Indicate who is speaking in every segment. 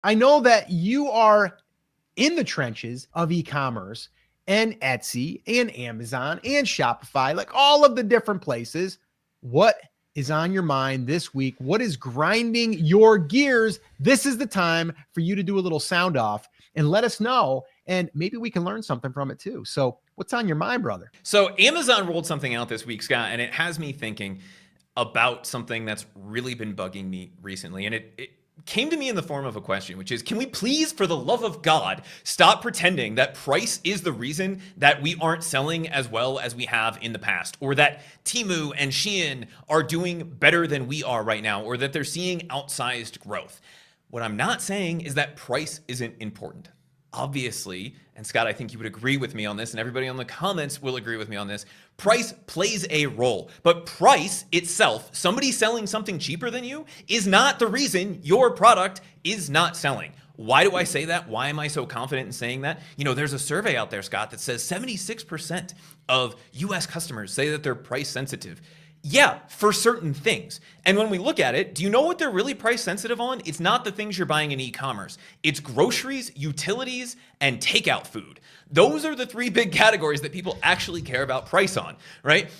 Speaker 1: I know that you are in the trenches of e-commerce and Etsy and Amazon and Shopify, like all of the different places. What is on your mind this week? What is grinding your gears? This is the time for you to do a little sound off and let us know, and maybe we can learn something from it too. So what's on your mind, brother?
Speaker 2: So Amazon rolled something out this week, Scott, and it has me thinking about something that's really been bugging me recently. And it came to me in the form of a question, which is, can we please, for the love of God, stop pretending that price is the reason that we aren't selling as well as we have in the past, or that Temu and Shein are doing better than we are right now, or that they're seeing outsized growth? What I'm not saying is that price isn't important. Obviously, and Scott, I think you would agree with me on this, and everybody on the comments will agree with me on this, price plays a role. But price itself, somebody selling something cheaper than you, is not the reason your product is not selling. Why do I say that? Why am I so confident in saying that? You know, there's a survey out there, Scott, that says 76% of US customers say that they're price sensitive. Yeah, for certain things. And when we look at it, do you know what they're really price sensitive on? It's not the things you're buying in e-commerce. It's groceries, utilities, and takeout food. Those are the three big categories that people actually care about price on, right?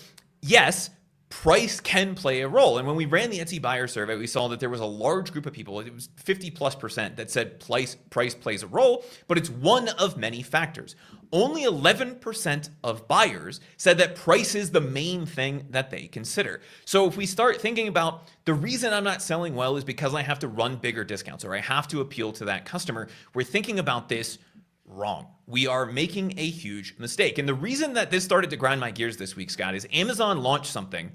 Speaker 2: Yes, price can play a role. And when we ran the Etsy buyer survey, we saw that there was a large group of people, it was 50+%, that said price plays a role, but it's one of many factors. Only 11% of buyers said that price is the main thing that they consider. So if we start thinking about the reason I'm not selling well is because I have to run bigger discounts or I have to appeal to that customer, we're thinking about this wrong. We are making a huge mistake. And the reason that this started to grind my gears this week, Scott, is Amazon launched something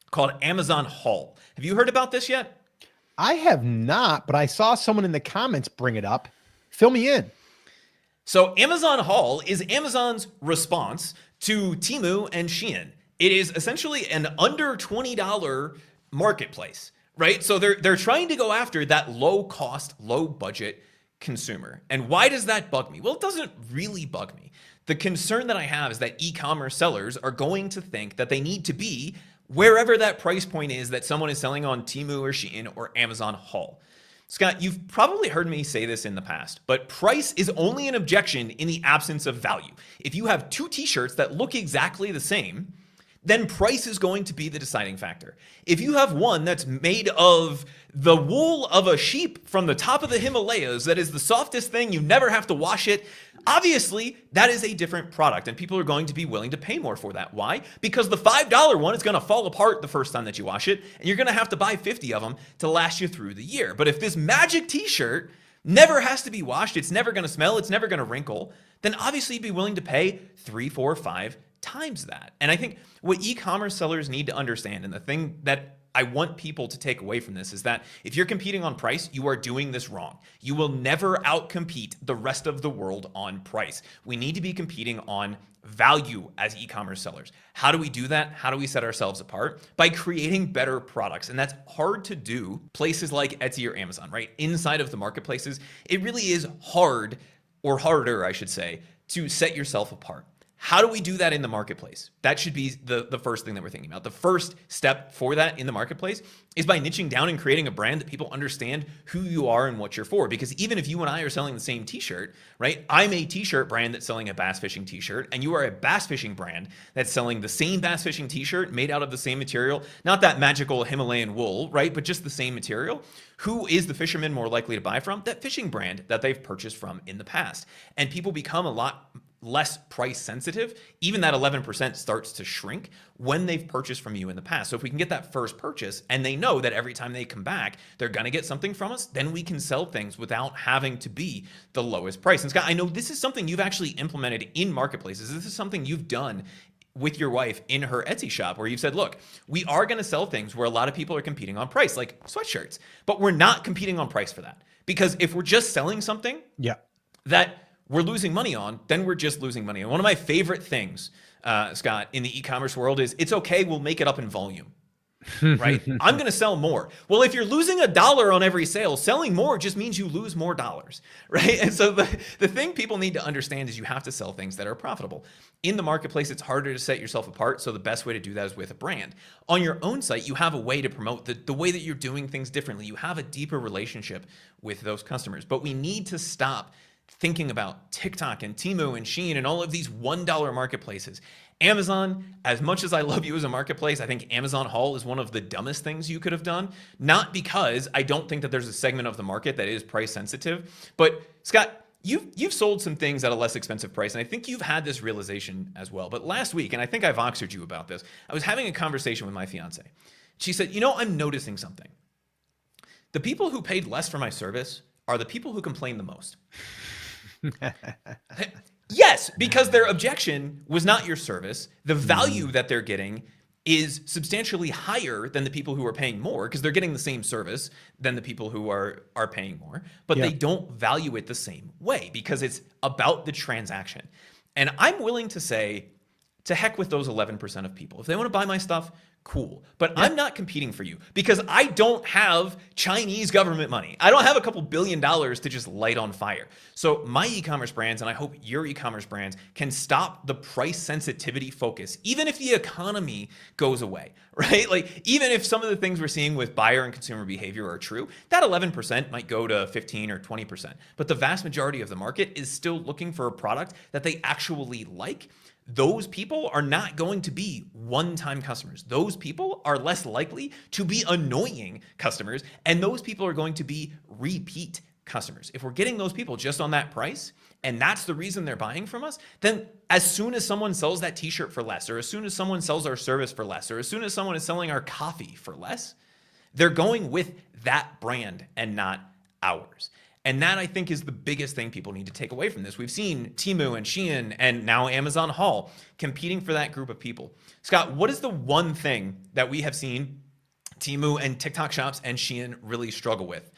Speaker 2: called Amazon Haul. Have you heard about this yet?
Speaker 1: I have not, but I saw someone in the comments bring it up. Fill me in.
Speaker 2: So Amazon Haul is Amazon's response to Temu and Shein. It is essentially an under $20 marketplace, right? So they're trying to go after that low cost, low budget consumer. And why does that bug me? Well, it doesn't really bug me. The concern that I have is that e-commerce sellers are going to think that they need to be wherever that price point is that someone is selling on Temu or Shein or Amazon Haul. Scott, you've probably heard me say this in the past, but price is only an objection in the absence of value. If you have two t-shirts that look exactly the same, then price is going to be the deciding factor. If you have one that's made of the wool of a sheep from the top of the Himalayas, that is the softest thing, you never have to wash it, obviously that is a different product and people are going to be willing to pay more for that. Why? Because the $5 one is going to fall apart the first time that you wash it, and you're going to have to buy 50 of them to last you through the year. But if this magic t-shirt never has to be washed, it's never going to smell, it's never going to wrinkle, then obviously you'd be willing to pay 3, 4, 5 times that. And I think what e-commerce sellers need to understand, and the thing that I want people to take away from this, is that if you're competing on price, you are doing this wrong. You will never outcompete the rest of the world on price. We need to be competing on value as e-commerce sellers. How do we do that? How do we set ourselves apart? By creating better products. And that's hard to do places like Etsy or Amazon, right? Inside of the marketplaces, it really is hard, or harder, I should say, to set yourself apart. How do we do that in the marketplace? That should be the first thing that we're thinking about. The first step for that in the marketplace is by niching down and creating a brand that people understand who you are and what you're for. Because even if you and I are selling the same t-shirt, right? I'm a t-shirt brand that's selling a bass fishing t-shirt, and you are a bass fishing brand that's selling the same bass fishing t-shirt made out of the same material, not that magical Himalayan wool, right? But just the same material. Who is the fisherman more likely to buy from? That fishing brand that they've purchased from in the past. And people become a lot less price sensitive. Even that 11% starts to shrink when they've purchased from you in the past. So if we can get that first purchase and they know that every time they come back, they're going to get something from us, then we can sell things without having to be the lowest price. And Scott, I know this is something you've actually implemented in marketplaces. This is something you've done with your wife in her Etsy shop, where you've said, look, we are going to sell things where a lot of people are competing on price, like sweatshirts, but we're not competing on price for that. Because if we're just selling something that we're losing money on, then we're just losing money. And one of my favorite things, Scott, in the e-commerce world is, it's okay, we'll make it up in volume. right? I'm going to sell more. Well, if you're losing $1 on every sale, selling more just means you lose more dollars, right? And so the thing people need to understand is you have to sell things that are profitable. In the marketplace, it's harder to set yourself apart. So the best way to do that is with a brand. On your own site, you have a way to promote the way that you're doing things differently. You have a deeper relationship with those customers. But we need to stop thinking about TikTok and Temu and Shein and all of these $1 marketplaces. Amazon, as much as I love you as a marketplace, I think Amazon Haul is one of the dumbest things you could have done. Not because I don't think that there's a segment of the market that is price sensitive, but Scott, you've sold some things at a less expensive price, and I think you've had this realization as well. But last week, and I think I voxered you about this, I was having a conversation with my fiance. She said, I'm noticing something. The people who paid less for my service are the people who complain the most. Yes, because their objection was not your service. The value that they're getting is substantially higher than the people who are paying more because they're getting the same service than the people who are paying more, but they don't value it the same way because it's about the transaction. And I'm willing to say, to heck with those 11% of people. If they want to buy my stuff, cool. But I'm not competing for you because I don't have Chinese government money. I don't have a couple $1 billion to just light on fire. So my e-commerce brands, and I hope your e-commerce brands, can stop the price sensitivity focus, even if the economy goes away, right? Like even if some of the things we're seeing with buyer and consumer behavior are true, that 11% might go to 15 or 20%. But the vast majority of the market is still looking for a product that they actually like. Those people are not going to be one-time customers. Those people are less likely to be annoying customers, and those people are going to be repeat customers. If we're getting those people just on that price, and that's the reason they're buying from us, then as soon as someone sells that t-shirt for less, or as soon as someone sells our service for less, or as soon as someone is selling our coffee for less, they're going with that brand and not ours. And that, I think, is the biggest thing people need to take away from this. We've seen Temu and Shein and now Amazon Haul competing for that group of people. Scott, what is the one thing that we have seen Temu and TikTok shops and Shein really struggle with?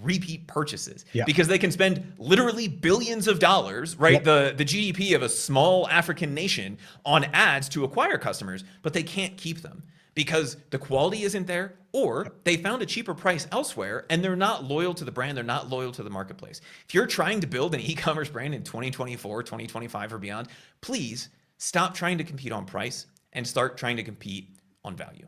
Speaker 2: Repeat purchases. Because they can spend literally billions of dollars, right? The GDP of a small African nation on ads to acquire customers, but they can't keep them because the quality isn't there, or they found a cheaper price elsewhere and they're not loyal to the brand, they're not loyal to the marketplace. If you're trying to build an e-commerce brand in 2024, 2025 or beyond, please stop trying to compete on price and start trying to compete on value.